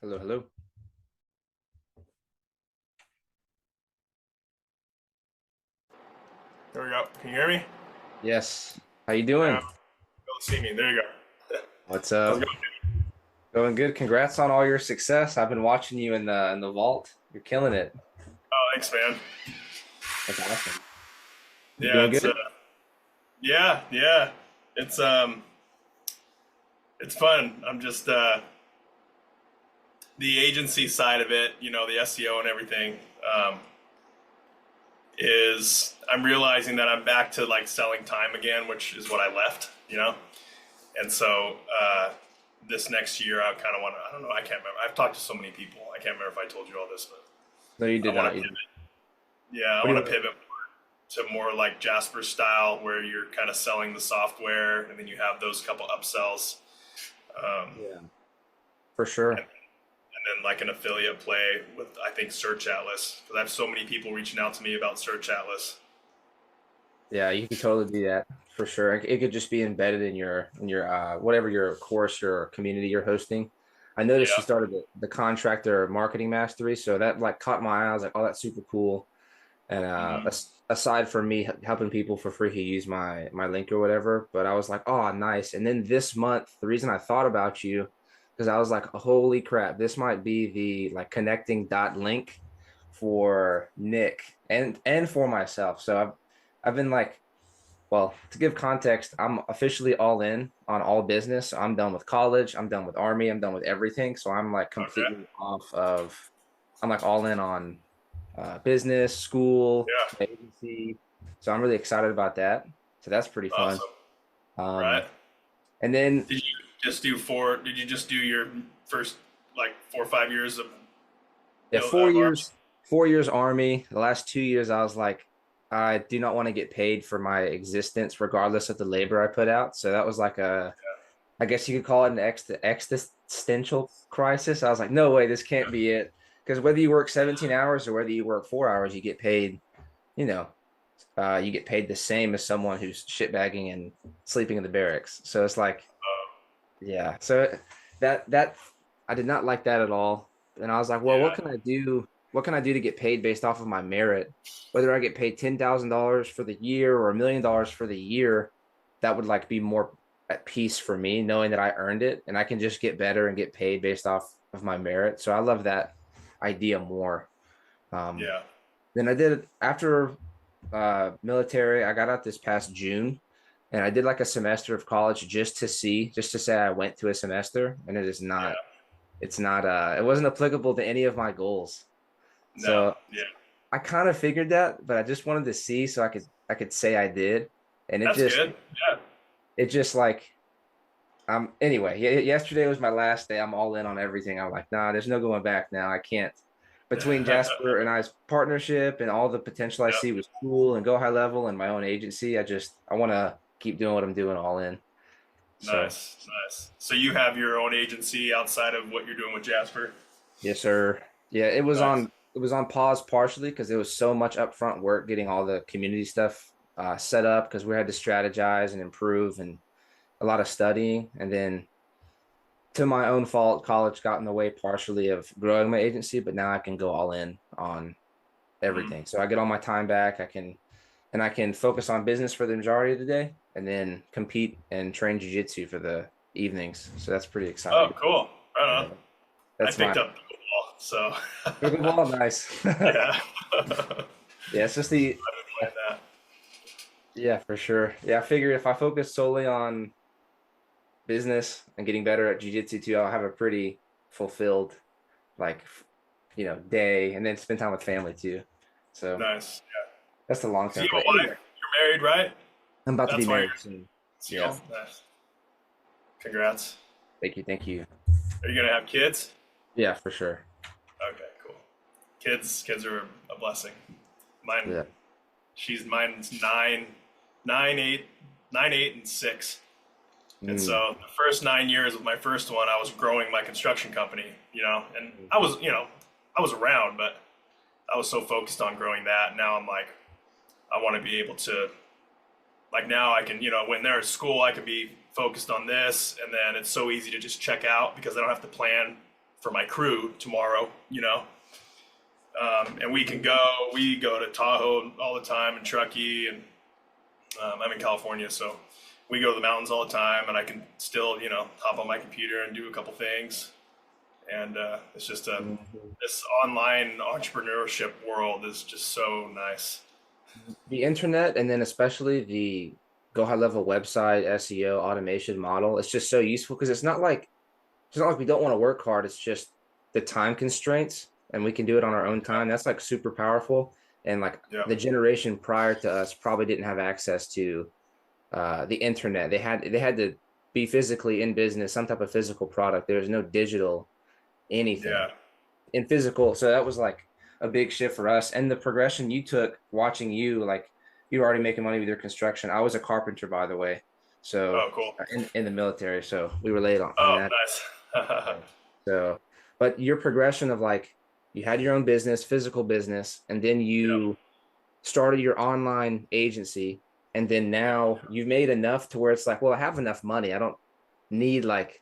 Hello, hello. There we go. Can you hear me? Yes. How you Yeah. doing? You'll see me. There you go. What's How's it up? going? Going good. Congrats on all your success. I've been watching you in the vault. You're killing it. Oh, thanks, man. That's awesome. You Yeah, doing it's good? yeah. It's it's fun. I'm just the agency side of it, the SEO and everything, is I'm realizing that I'm back to like selling time again, which is what I left. And so this next year I kind of want to, I don't know, I can't remember. I've talked to so many people. I can't remember if I told you all this, but No, you did I want not. to You did. pivot. Yeah, I What do want to you? pivot to more like Jasper style, where you're kind of selling the software, and then you have those couple upsells, Yeah, for sure. and then like an affiliate play with I think Search Atlas, because I have so many people reaching out to me about Search Atlas. Yeah, you could totally do that for sure. It could just be embedded in your whatever your course or community you're hosting. I noticed you Yeah. started the contractor marketing mastery, so that like caught my eye. I was like, oh, that's super cool. And Hmm. aside from me helping people for free who use my link or whatever, but I was like, oh, nice. And then this month, the reason I thought about you, because I was like, holy crap, this might be the like connecting dot link for Nick and for myself. So I've been like, well, to give context, I'm officially all in on all business. I'm done with college. I'm done with army. I'm done with everything. So I'm like Okay. completely off of. I'm like all in on business, school, Yeah. agency. So I'm really excited about that. So that's pretty fun. Awesome. Right. Um, and then Did you just do your first like 4 or 5 years of yeah, of army? 4 years army. The last 2 years, I was like, I do not want to get paid for my existence, regardless of the labor I put out. So that was like I guess you could call it an existential crisis. I was like, no way, this can't be it. Because whether you work 17 hours or whether you work 4 hours, you get paid, you know, you get paid the same as someone who's shitbagging and sleeping in the barracks. So it's like, yeah. So that I did not like that at all. And I was like, well, what Yeah. can I do? What can I do to get paid based off of my merit? Whether I get paid $10,000 for the year or $1 million for the year, that would like be more at peace for me, knowing that I earned it and I can just get better and get paid based off of my merit. So I love that idea more. Um, Yeah. then I did after military. I got out this past June, and I did like a semester of college just to say I went to a semester, and it is not. Yeah. It's not. It wasn't applicable to any of my goals. No. So Yeah. I kind of figured that, but I just wanted to see so I could say I did, and That's good. Yeah. it just like anyway. Yesterday was my last day. I'm all in on everything. I'm like, nah, there's no going back now. I can't. Between Jasper and I's partnership and all the potential I see Yep. with school and go high level and my own agency, I want to keep doing what I'm doing all in. So Nice. Nice. So you have your own agency outside of what you're doing with Jasper? yes, sir. Yeah, Nice. it was on pause partially because there was so much upfront work getting all the community stuff set up because we had to strategize and improve and a lot of studying. And then to my own fault, college got in the way partially of growing my agency, but now I can go all in on Mm. everything. So I get all my time back. I can focus on business for the majority of the day and then compete and train jujitsu for the evenings. So that's pretty Oh, exciting. cool. Right on. Yeah, I that's my picked up pickleball, so pickleball. Nice. yeah. I Yeah, it's just the enjoyed that. yeah, for sure. Yeah, I figure if I focus solely on business and getting better at jujitsu too, I'll have a pretty fulfilled like day and then spend time with family too. So Nice. that's the long So term you have play. a wife? Anyway, You're married, right? I'm about to be That's why you're married soon. Yeah. single. Nice. Congrats. Thank you. Thank you. Are you gonna have kids? Yeah, for sure. Okay, cool. Kids are a blessing. Mine, Yeah. mine's nine, 8, and 6. And Mm. so the first 9 years of my first one, I was growing my construction company, and Mm. I was around, but I was so focused on growing that. Now I'm like, I want to be able to, like, now I can, when they're at school, I can be focused on this. And then it's so easy to just check out because I don't have to plan for my crew tomorrow, and we go to Tahoe all the time and Truckee, and I'm in California, so we go to the mountains all the time, and I can still, hop on my computer and do a couple things. And it's just this online entrepreneurship world is just so nice. The internet, and then especially the go high level website SEO automation model, it's just so useful because it's not like we don't want to work hard. It's just the time constraints, and we can do it on our own time. That's like super powerful. And like Yeah, the generation prior to us probably didn't have access to the internet. They had to be physically in business, some type of physical product. There was no digital anything yeah, in physical. So that was like a big shift for us. And the progression you took watching you, like you were already making money with your construction. I was a carpenter, by the way. So oh cool, in the military. So we relate on oh that. nice. So, but your progression of like you had your own business, physical business, and then Yep. you started your online agency, and then now you've made enough to where it's like, well, I have enough money. Need like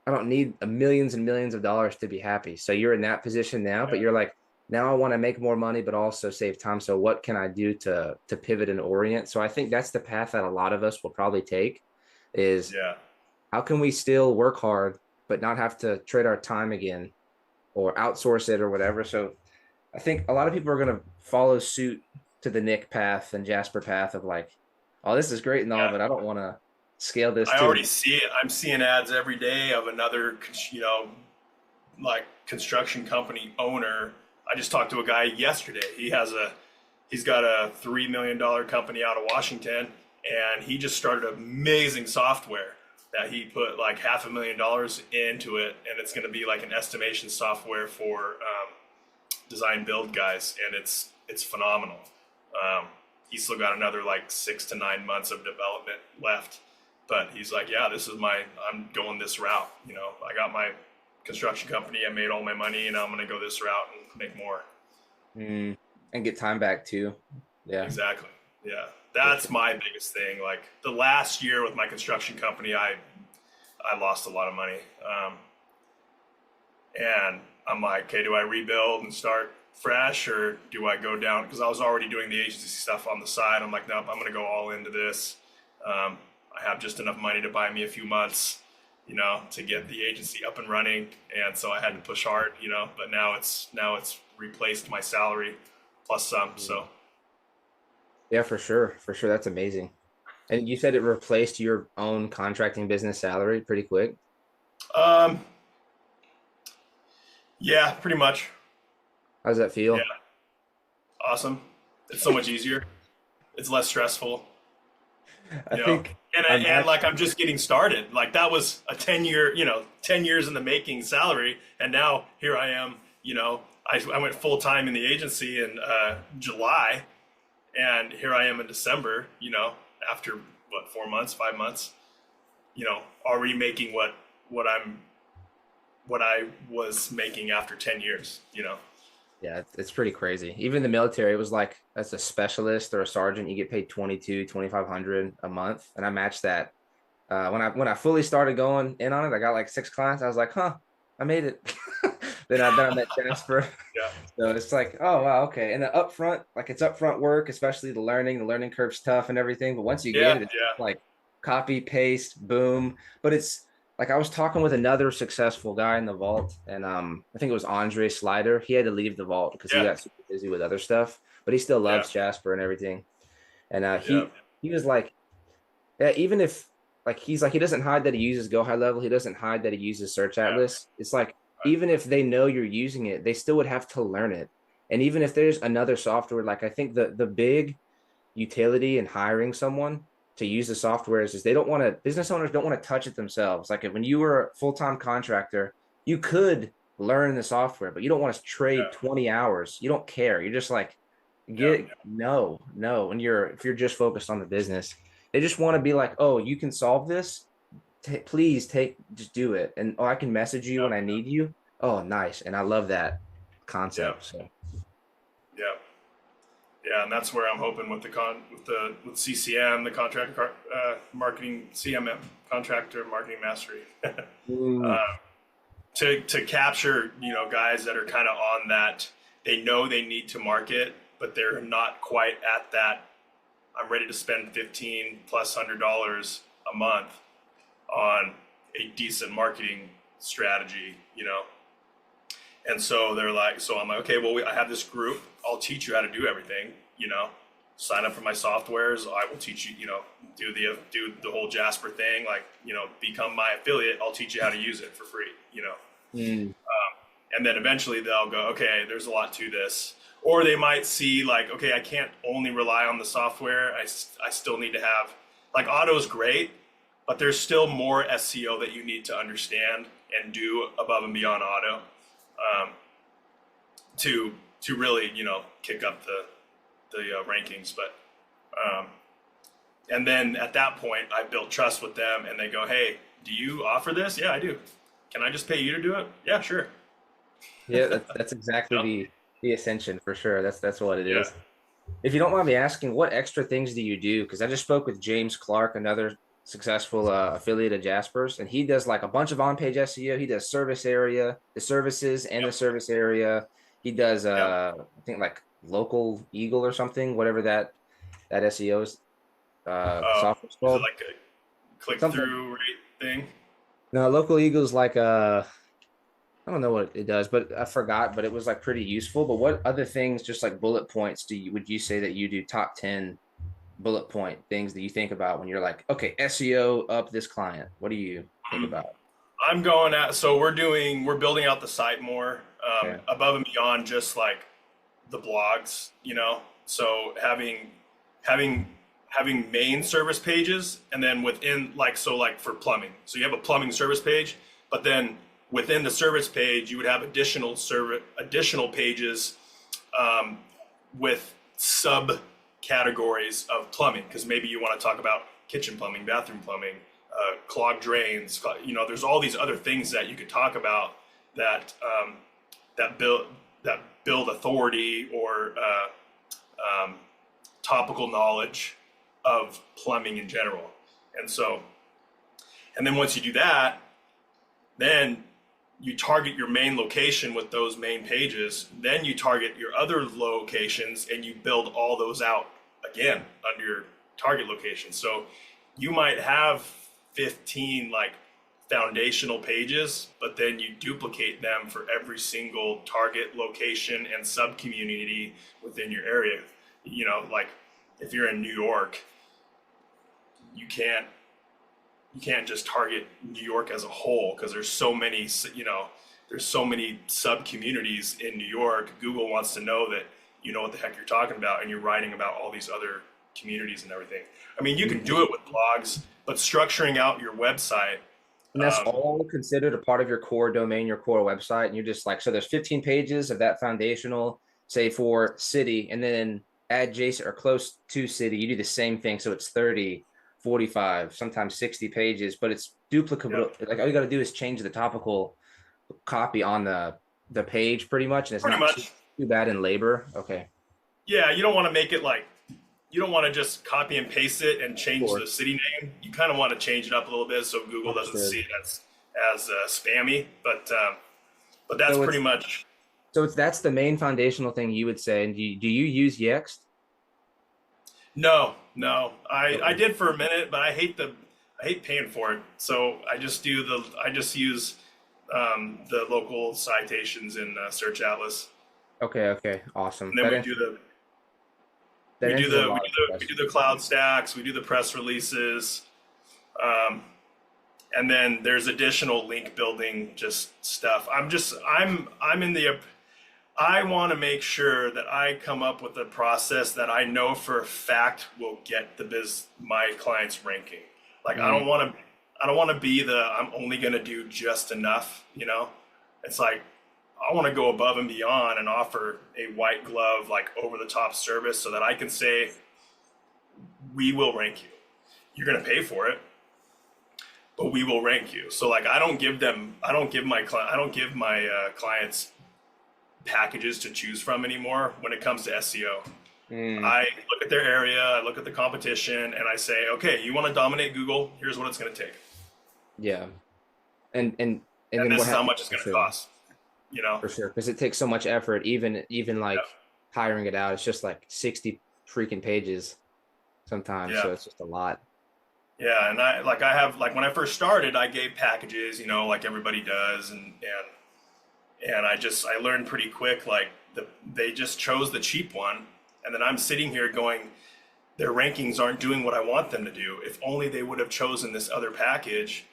I don't need millions and millions of dollars to be happy. So you're in that position now, but you're like, now I want to make more money, but also save time. So what can I do to pivot and orient? So I think that's the path that a lot of us will probably take is Yeah, how can we still work hard, but not have to trade our time again or outsource it or whatever. So I think a lot of people are going to follow suit to the Nick path and Jasper path of like, oh, this is great and all, yeah. but I don't want to scale this I to already see it. I'm seeing ads every day of another, like construction company owner. I just talked to a guy yesterday. He's got a $3 million company out of Washington, and he just started amazing software that he put like $500,000 into it, and it's going to be like an estimation software for design build guys, and it's phenomenal. He's still got another like 6 to 9 months of development left, but he's like, yeah, I'm going this route. I got my construction company, I made all my money, and I'm going to go this route and make more. and get time back too. Yeah. Exactly. Yeah. That's my biggest thing. Like the last year with my construction company, I lost a lot of money. And I'm like, okay, do I rebuild and start fresh, or do I go down? Because I was already doing the agency stuff on the side. I'm like, nope, I'm going to go all into this. I have just enough money to buy me a few months, to get the agency up and running. And so I had to push hard, but now it's replaced my salary plus some. So Yeah, for sure. For sure. That's amazing. And you said it replaced your own contracting business salary pretty quick. um, yeah, pretty much. How does that Yeah, feel? awesome. It's so much easier. It's less stressful, I think And like I'm just getting started. Like that was a 10-year, 10 years in the making salary, and now here I am. I went full time in the agency in July, and here I am in December. After what 4 months, 5 months, already making what I was making after 10 years. Yeah, it's pretty crazy. Even the military, it was like as a specialist or a sergeant, you get paid 2,500 a month. And I matched that. When I fully started going in on it, I got like 6 clients. I was like, huh, I made it. Then I met Jasper. Yeah, So it's like, oh wow, okay. And the upfront, like it's upfront work, especially the learning curve's tough and everything. But once you get yeah, it, it's yeah, like copy, paste, boom. But it's like I was talking with another successful guy in the vault, and I think it was Andre Slider. He had to leave the vault because he yeah, got super busy with other stuff, but he still yeah, loves Jasper and everything. And yeah, he was like, yeah, even if like he's like he doesn't hide that he uses Go High Level, he doesn't hide that he uses Search yeah. Atlas. It's like Right. even if they know you're using it, they still would have to learn it. And even if there's another software, like I think the big utility in hiring someone to use the software is they don't want to business owners don't want to touch it themselves. Like when you were a full-time contractor, you could learn the software, but you don't want to trade Yeah, 20 hours. You don't care. You're just like yeah, get no, no. When you're if you're just focused on the business, they just want to be like, oh, you can solve this. Please just do it. And oh, I can message you yeah, when I need you. Oh, nice. And I love that yeah, concept. So yeah. Yeah, and that's where I'm hoping with with CCM, the marketing CMM contractor marketing mastery. mm, to capture, guys that are kind of on that, they know they need to market, but they're not quite at that. I'm ready to spend 15 plus $100 a month on a decent marketing strategy. And so they're like, so I'm like, okay, well, I have this group. I'll teach you how to do everything. Sign up for my softwares. I will teach you, do the whole Jasper thing, like, become my affiliate. I'll teach you how to use it for free. Mm. And then eventually they'll go, okay, there's a lot to this. Or they might see like, okay, I can't only rely on the software. I still need to have, like, Auto's great, but there's still more SEO that you need to understand and do above and beyond Auto, to really, kick up the rankings. But and then at that point, I built trust with them, and they go, hey, do you offer this? Yeah, I do. Can I just pay you to do it? Yeah, sure. Yeah, that's exactly the ascension for sure. That's what it Yeah. is. If you don't mind me asking, what extra things do you do? Because I just spoke with James Clark, another successful affiliate of Jasper's, and he does like a bunch of on-page SEO. He does service area, the services and the Yep. service area. He does Yep. I think like local Eagle or something, whatever that SEO is software's Is it called. like a click Something. through rate thing? No, local Eagle's like I don't know what it does, but I forgot, but it was like pretty useful. But what other things, just like bullet points, would you say that you do top 10 bullet point things that you think about when you're like, okay, SEO up this client? What do you think about? I'm going at, so we're building out the site more, Okay. above and beyond just like the blogs. So having main service pages, and then within, like, so like for plumbing, so you have a plumbing service page, but then within the service page you would have additional pages, with sub categories of plumbing, because maybe you want to talk about kitchen plumbing, bathroom plumbing, clogged drains. There's all these other things that you could talk about that that build authority, or topical knowledge of plumbing in general. And then once you do that, then you target your main location with those main pages. Then you target your other locations, and you build all those out again under your target location. So you might have 15 like foundational pages, but then you duplicate them for every single target location and sub community within your area. Like if you're in New York, you can't just target New York as a whole, because there's so many sub communities in New York. Google wants to know that you know what the heck you're talking about, and you're writing about all these other communities and everything. I mean, you can do it with blogs, but structuring out your website. And that's all considered a part of your core domain, your core website. And you're just like, so there's 15 pages of that foundational, say for city, and then adjacent or close to city, you do the same thing. So it's 30, 45, sometimes 60 pages, but it's duplicable. Yeah, Like all you got to do is change the topical copy on the page pretty much. And it's pretty not too, much. too bad in labor. Okay. Yeah, you don't want to make it like, you don't want to just copy and paste it and Of change the course. city name. You kind of want to change it up a little bit so Google doesn't Understood. see it as spammy. But that's So pretty much. that's the main foundational thing you would say. And do you use Yext? No, no. I Okay. did for a minute, but I hate paying for it. So I just use the local citations in Search Atlas, Okay. Okay. Awesome. and then we do the That answers a lot of we do questions. the cloud stacks, we do the press releases, um, and then there's additional link building just stuff. I'm in the, I want to make sure that I come up with a process that I know for a fact will get my clients ranking. Like Mm, I don't want to be I'm only going to do just enough. It's like I want to go above and beyond and offer a white glove, like over the top service, so that I can say we will rank you. You're going to pay for it, but we will rank you. So like I don't give my clients packages to choose from anymore when it comes to SEO. mm, I look at their area, I look at the competition, and I say, okay, you want to dominate Google? Here's what it's going to take. yeah. And And and then this what is how happens? much it's For going to sure. cost. You know, For sure. Because it takes so much effort, even yeah, like hiring it out. It's just like 60 freaking pages sometimes. yeah. So it's just a lot. Yeah, and I have like when I first started, I gave packages, like everybody does, and I learned pretty quick like they just chose the cheap one, and then I'm sitting here going, their rankings aren't doing what I want them to do. If only they would have chosen this other package,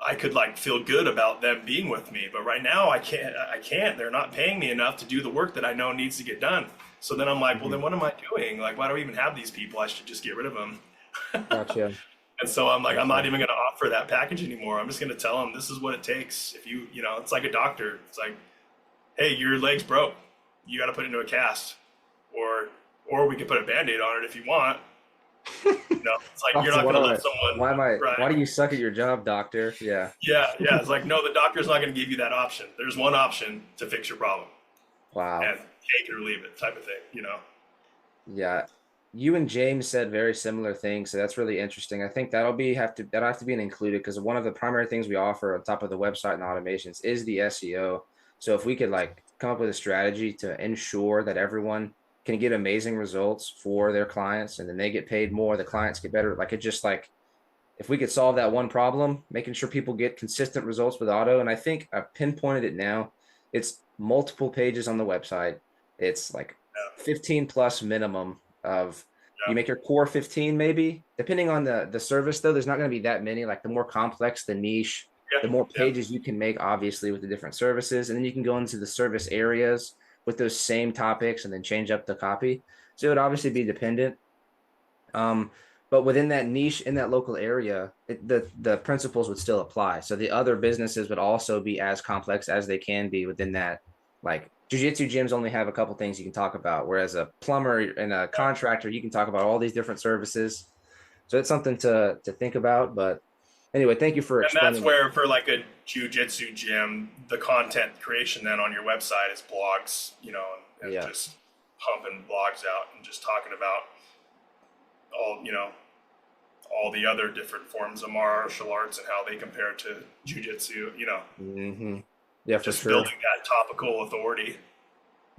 I could like feel good about them being with me. But right now I can't. I can't. They're not paying me enough to do the work that I know needs to get done. So then I'm like, well, Hmm. then what am I doing? Like, why do we even have these people? I should just get rid of them. Gotcha. And so I'm like, I'm not Gotcha. even going to offer that package anymore. I'm just going to tell them this is what it takes. If it's like a doctor. It's like, hey, your leg's broke. You got to put it into a cast, or we can put a band-aid on it if you want. It's like you're Doctor, not going to let someone, why right? do you suck at your job, doctor? Yeah. Yeah, yeah. It's like, no, the doctor's not going to give you that option. There's one option to fix your problem, Wow. and take it or leave it, type of thing. Yeah. You and James said very similar things, so that's really interesting. I think that'll have to be an included because one of the primary things we offer on top of the website and automations is the SEO. So if we could like come up with a strategy to ensure that everyone can get amazing results for their clients and then they get paid more, the clients get better. Like it just like if we could solve that one problem, making sure people get consistent results with auto. And I think I've pinpointed it now. It's multiple pages on the website. It's like Yeah, 15 plus minimum of you yeah, make your core 15 maybe depending on the service though there's not going to be that many like the more complex the niche the yeah, more yeah, pages you can make obviously with the different services and then you can go into the service areas with those same topics and then change up the copy so it would obviously be dependent um, but within that niche in that local area, the principles would still apply. So the other businesses would also be as complex as they can be within that. Like jujitsu gyms only have a couple things you can talk about, whereas a plumber and a yeah. contractor you can talk about all these different services. So it's something to think about. But anyway, thank you for And that's explaining it. where, for like a jujitsu gym, the content creation then on your website is blogs, and Yeah. just pumping blogs out and just talking about all the other different forms of martial arts and how they compare to jujitsu. Hmm. Yeah, for Just sure. building that topical authority.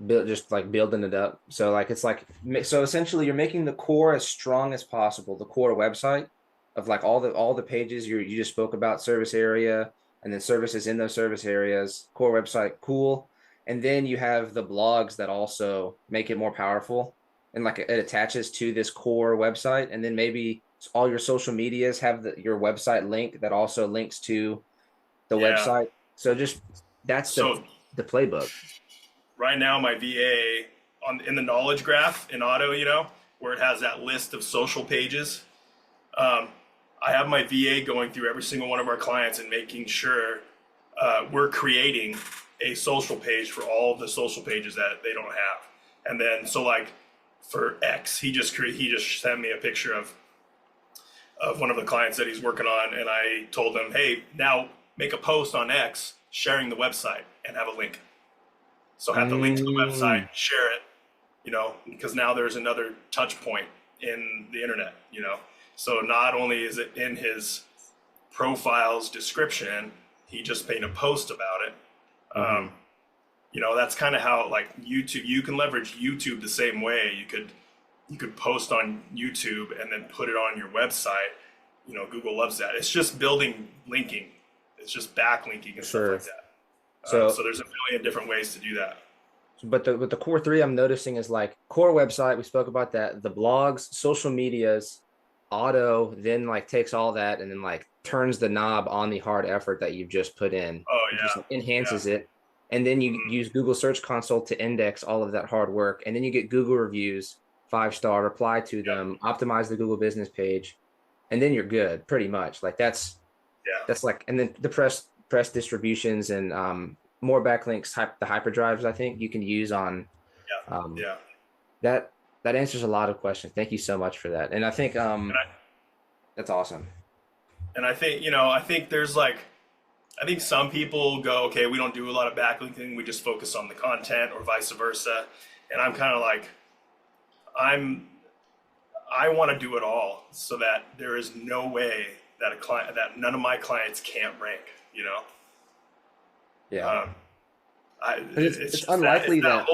Build just like building it up. So like it's like so essentially you're making the core as strong as possible, the core website of like all the pages you just spoke about, service area, and then services in those service areas, core website, cool. And then you have the blogs that also make it more powerful and like it attaches to this core website. And then maybe all your social medias have your website link that also links to the Yeah. website. So just that's So the playbook. right now, my VA in the knowledge graph in Auto, where it has that list of social pages. Um, I have my VA going through every single one of our clients and making sure we're creating a social page for all of the social pages that they don't have. And then so like for X, he just sent me a picture of one of the clients that he's working on, and I told him, hey, now make a post on X sharing the website and have a link. So have the link to the website, Mm. share it, because now there's another touch point in the internet. So not only is it in his profile's description, he just made a post about it. Hmm. That's kind of how like YouTube, you can leverage YouTube the same way. You could post on YouTube and then put it on your website. Google loves that. It's just building linking. It's just backlinking and stuff like Sure. that. So, So there's a million different ways to do that. but the core three I'm noticing is like core website. We spoke about that. The blogs, social medias, auto, then like takes all that and then like turns the knob on the hard effort that you've just put in. Oh It just yeah, like, enhances yeah, it. And then you mm, use Google Search Console to index all of that hard work. And then you get Google reviews, 5-star, reply to yep, them, optimize the Google business page, and then you're good pretty much. Like yeah, that's like and then the press distributions and more backlinks the hyperdrives I think you can use on yeah, um yeah. that that answers a lot of questions. Thank you so much for that. And I think And I that's awesome. and I think I think some people go, okay, we don't do a lot of backlinking. We just focus on the content, or vice versa. And I'm kind of like, I'm I want to do it all so that there is no way that none of my clients can't rank. Yeah. Um, it's It's just that unlikely that.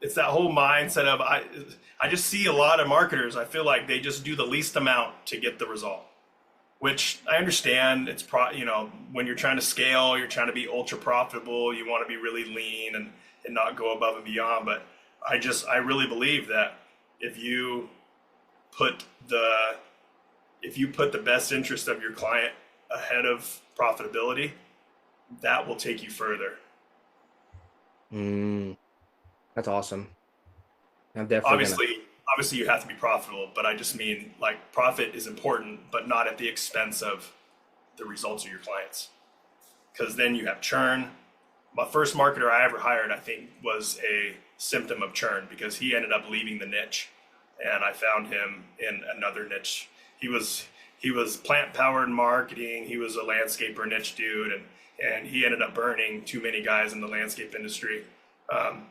it's that whole mindset of I just see a lot of marketers. I feel like they just do the least amount to get the result, which I understand. It's when you're trying to scale, you're trying to be ultra profitable. You want to be really lean and not go above and beyond. But I really believe that if you put the if you put the best interest of your client ahead of profitability, that will take you further. Mm, that's awesome. I'm definitely gonna. Obviously, obviously you have to be profitable, but I just mean like profit is important, but not at the expense of the results of your clients. Because then you have churn. My first marketer I ever hired, I think, was a symptom of churn because he ended up leaving the niche, and I found him in another niche. He was plant powered marketing. He was a landscaper niche dude, and he ended up burning too many guys in the landscape industry. Um,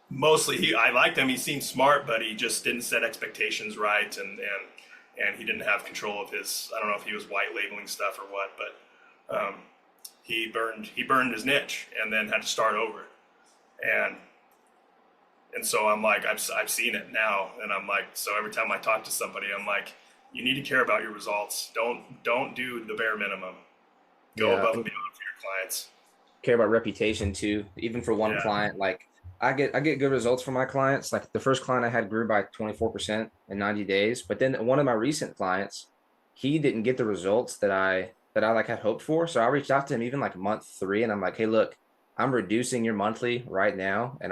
Mostly, I liked him. He seemed smart, but he just didn't set expectations right, and he didn't have control of his. I don't know if he was white labeling stuff or what, but he burned his niche and then had to start over. And so I'm like, I've seen it now, and I'm like, so every time I talk to somebody, I'm like, you need to care about your results. Don't do the bare minimum. Go Yeah, above and and beyond for your clients. care about reputation too. Even for one Yeah, client, like I get good results from my clients. Like the first client I had grew by 24% in 90 days, but then one of my recent clients, he didn't get the results that I like had hoped for. So I reached out to him even like month 3, and I'm like, hey, look, I'm reducing your monthly right now, and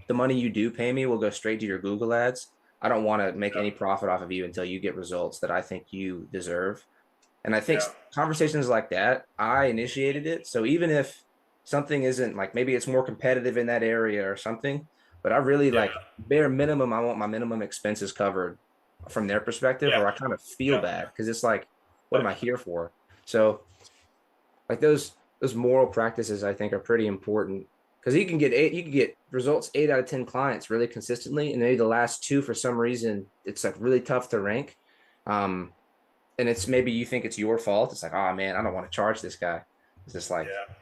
the money you do pay me will go straight to your Google ads. I don't want to make yeah, any profit off of you until you get results that I think you deserve. And I think yeah, conversations like that, I initiated it. So even if something isn't like, maybe it's more competitive in that area or something, but I really yeah, like bare minimum, I want my minimum expenses covered from their perspective, yeah, or I kind of feel yeah, bad because it's like, what yeah, am I here for? So like those moral practices I think are pretty important because you can get results 8 out of 10 clients really consistently, and maybe the last two for some reason it's like really tough to rank. And it's maybe you think it's your fault. It's like, oh man, I don't want to charge this guy. It's just like, yeah.